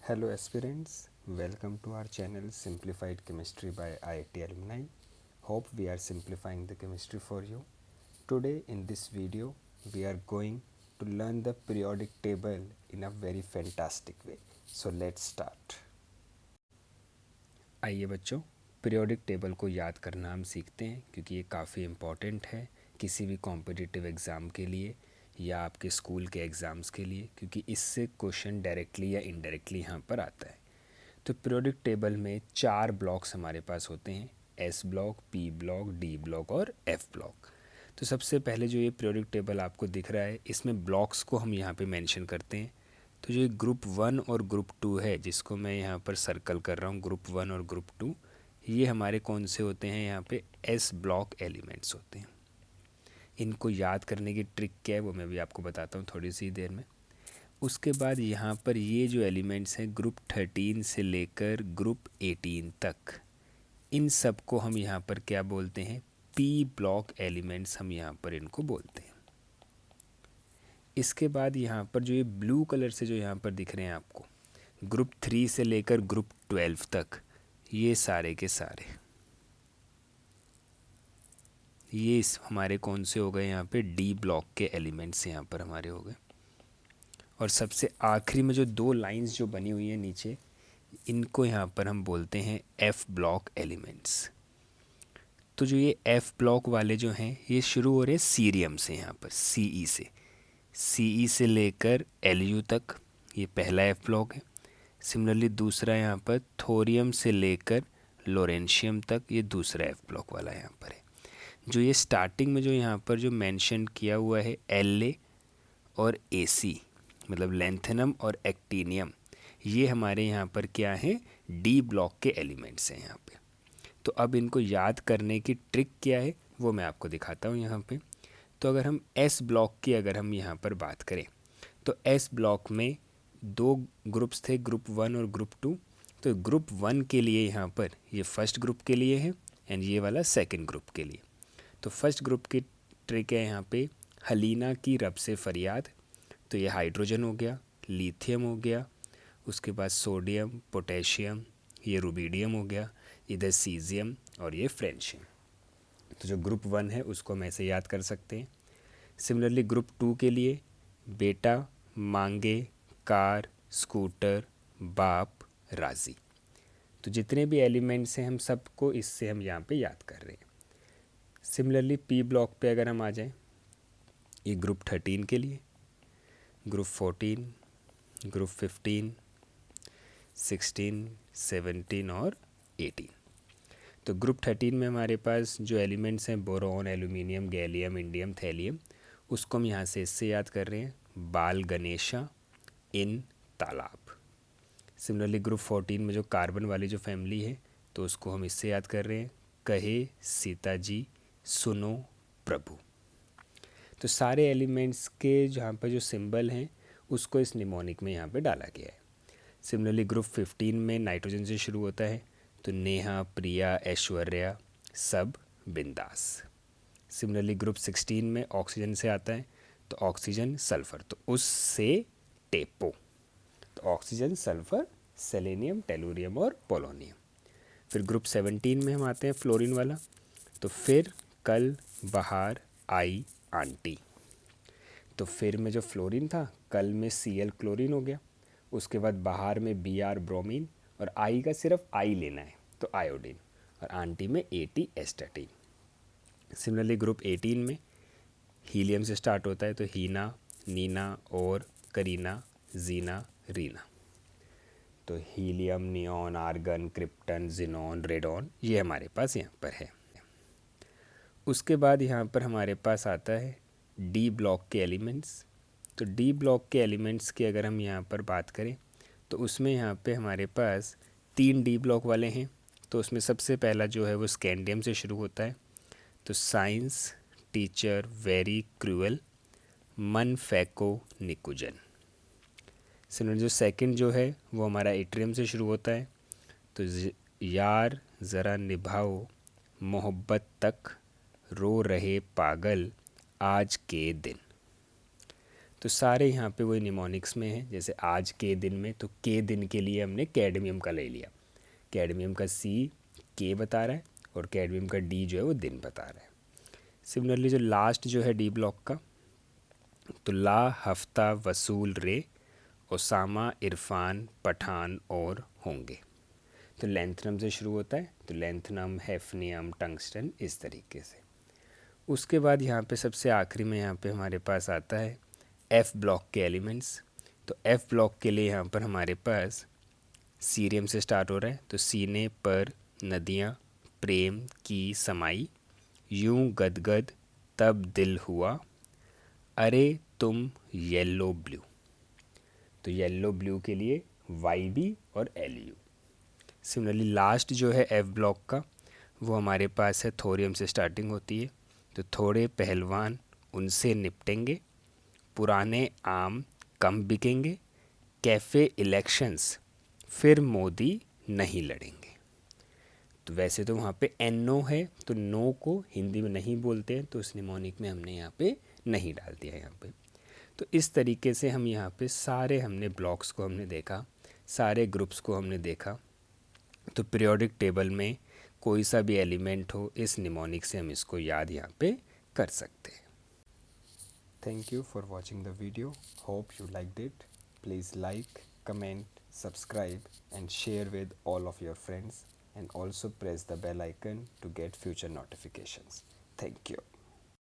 Hello aspirants, welcome to our channel Simplified Chemistry by IIT Alumni. Hope we are simplifying the chemistry for you. Today in this video we are going to learn the periodic table in a very fantastic way. So let's start. आइए बच्चों, periodic table को याद करना हम सीखते हैं क्योंकि ये काफ़ी इम्पॉर्टेंट है किसी भी कॉम्पिटिटिव एग्ज़ाम के लिए या आपके स्कूल के एग्ज़ाम्स के लिए, क्योंकि इससे क्वेश्चन डायरेक्टली या इनडायरेक्टली यहाँ पर आता है। तो पीरियोडिक टेबल में 4 ब्लॉक्स हमारे पास होते हैं, S block, P block, D block और एफ ब्लॉक। तो सबसे पहले जो ये पीरियोडिक टेबल आपको दिख रहा है, इसमें ब्लॉक्स को हम यहाँ पे मेंशन करते हैं। तो जो ग्रुप 1 और ग्रुप 2 है, जिसको मैं यहाँ पर सर्कल कर रहा हूँ, ग्रुप 1 और ग्रुप 2, ये हमारे कौन से होते हैं, यहाँ पे एस ब्लॉक एलिमेंट्स होते हैं। इनको याद करने की ट्रिक क्या है वो मैं भी आपको बताता हूँ थोड़ी सी देर में। उसके बाद यहाँ पर ये जो एलिमेंट्स हैं ग्रुप 13 से लेकर ग्रुप 18 तक, इन सब को हम यहाँ पर क्या बोलते हैं, पी ब्लॉक एलिमेंट्स हम यहाँ पर इनको बोलते हैं। इसके बाद यहाँ पर जो ये ब्लू कलर से जो यहाँ पर दिख रहे हैं आपको, ग्रुप 3 से लेकर ग्रुप 12 तक, ये सारे के सारे ये हमारे कौन से हो गए, यहाँ पे डी ब्लॉक के एलिमेंट्स यहाँ पर हमारे हो गए। और सबसे आखिरी में जो 2 लाइंस जो बनी हुई हैं नीचे, इनको यहाँ पर हम बोलते हैं एफ ब्लॉक एलिमेंट्स। तो जो ये एफ ब्लॉक वाले जो हैं, ये शुरू हो रहे हैं सीरियम से, यहाँ पर सीई से लेकर एलयू तक, ये पहला एफ ब्लॉक है। सिमिलरली दूसरा यहाँ पर थोरियम से लेकर लोरेंशियम तक, ये दूसरा एफ ब्लॉक वाला यहाँ पर है। जो ये स्टार्टिंग में जो यहाँ पर जो मेंशन किया हुआ है एल और एसी, मतलब लेंथेनम और एक्टिनियम, ये हमारे यहाँ पर क्या है, डी ब्लॉक के एलिमेंट्स हैं यहाँ पे। तो अब इनको याद करने की ट्रिक क्या है वो मैं आपको दिखाता हूँ यहाँ पे। तो अगर हम एस ब्लॉक की अगर हम यहाँ पर बात करें, तो एस ब्लॉक में 2 ग्रुप्स थे, ग्रुप 1 और ग्रुप 2। तो ग्रुप 1 के लिए यहाँ पर ये फर्स्ट ग्रुप के लिए है एंड ये वाला सेकंड ग्रुप के लिए। तो फर्स्ट ग्रुप की ट्रिक है यहाँ पे, हलीना की रब से फरियाद। तो ये हाइड्रोजन हो गया, लिथियम हो गया, उसके बाद सोडियम, पोटेशियम, ये रुबीडियम हो गया, इधर सीजियम और ये फ्रेंशियम। तो जो ग्रुप 1 है उसको हम ऐसे याद कर सकते हैं। सिमिलरली ग्रुप 2 के लिए बेटा, मांगे, कार, स्कूटर, बाप, राजी। तो जितने भी एलिमेंट्स हैं हम सबको इससे हम यहाँ पे याद कर रहे हैं। सिमिलरली पी ब्लॉक पे अगर हम आ जाएं, ये ग्रुप 13 के लिए, ग्रुप 14, ग्रुप 15, 16, 17 और 18। तो ग्रुप 13 में हमारे पास जो एलिमेंट्स हैं boron, aluminium, gallium, indium, thallium, उसको हम यहाँ से इससे याद कर रहे हैं, बाल गणेशा, इन, तालाब। सिमिलरली ग्रुप 14 में जो कार्बन वाली जो फैमिली है, तो उसको हम इससे याद कर रहे हैं, कहे सीता जी, सुनो प्रभु। तो सारे एलिमेंट्स के जहाँ पर जो सिंबल हैं उसको इस निमोनिक में यहाँ पे डाला गया है। सिमिलरली ग्रुप 15 में नाइट्रोजन से शुरू होता है, तो नेहा, प्रिया, ऐश्वर्या, सब बिंदास। सिमिलरली ग्रुप 16 में ऑक्सीजन से आता है, तो ऑक्सीजन, सल्फर, तो उससे टेपो। तो ऑक्सीजन, सल्फर, सेलेनियम, टेलुरियम और पोलोनियम। फिर ग्रुप 17 में हम आते हैं फ्लोरीन वाला, तो फिर कल, बहार, आई, आंटी। तो फिर में जो फ्लोरीन था, कल में Cl क्लोरीन हो गया, उसके बाद बाहर में Br ब्रोमीन, और आई का सिर्फ आई लेना है तो आयोडीन, और आंटी में At एस्टाटीन। सिमिलरली ग्रुप 18 में हीलियम से स्टार्ट होता है, तो हीना, नीना और करीना, जीना, रीना। तो helium, neon, argon, krypton, xenon, radon, ये हमारे पास यहाँ पर है। उसके बाद यहाँ पर हमारे पास आता है डी ब्लॉक के एलिमेंट्स। तो डी ब्लॉक के एलिमेंट्स की अगर हम यहाँ पर बात करें, तो उसमें यहाँ पे हमारे पास 3 डी ब्लॉक वाले हैं। तो उसमें सबसे पहला जो है वो स्कैंडियम से शुरू होता है, तो साइंस, टीचर, वेरी, क्रूअल, मन, फैको, निकुजन। सिमिलर जो सेकंड जो है वो हमारा एट्रियम से शुरू होता है, तो यार ज़रा निभाओ मोहब्बत तक, रो रहे पागल आज के दिन। तो सारे यहाँ पे वही निमोनिक्स में है। जैसे आज के दिन में, तो के दिन के लिए हमने कैडमियम का ले लिया। कैडमियम का सी के बता रहा है और कैडमियम का डी जो है वो दिन बता रहा है। सिमिलरली जो लास्ट जो है डी ब्लॉक का, तो ला हफ्ता वसूल रे ओसामा इरफान पठान और होंगे। तो लेंथनम से शुरू होता है, तो लेंथनम हैफनियम टंगस्टन इस तरीके से। उसके बाद यहाँ पे सबसे आखिरी में यहाँ पे हमारे पास आता है एफ ब्लॉक के एलिमेंट्स। तो एफ ब्लॉक के लिए यहाँ पर हमारे पास सीरियम से स्टार्ट हो रहा है। तो सीने पर नदियाँ प्रेम की समाई, यूं गदगद तब दिल हुआ, अरे तुम येलो ब्लू। तो येलो ब्लू के लिए वाई बी और एल यू। सिमिलरली लास्ट जो है एफ ब्लॉक का, वो हमारे पास है थोरियम से स्टार्टिंग होती है। तो थोड़े पहलवान उनसे निपटेंगे, पुराने आम कम बिकेंगे, कैफ़े इलेक्शंस फिर मोदी नहीं लड़ेंगे। तो वैसे तो वहाँ पे एन है, तो नो को हिंदी में नहीं बोलते हैं, तो उस निमोनिक में हमने यहाँ पे नहीं डाल दिया यहाँ पे। तो इस तरीके से हम यहाँ पे सारे हमने ब्लॉक्स को हमने देखा, सारे ग्रुप्स को हमने देखा। तो पीरियोडिक टेबल में कोई सा भी एलिमेंट हो, इस निमोनिक से हम इसको याद यहाँ पे कर सकते हैं। Thank you for watching the video, hope you liked it. Please like, comment, subscribe and share with all of your friends, and also press the bell icon to get future notifications. Thank you.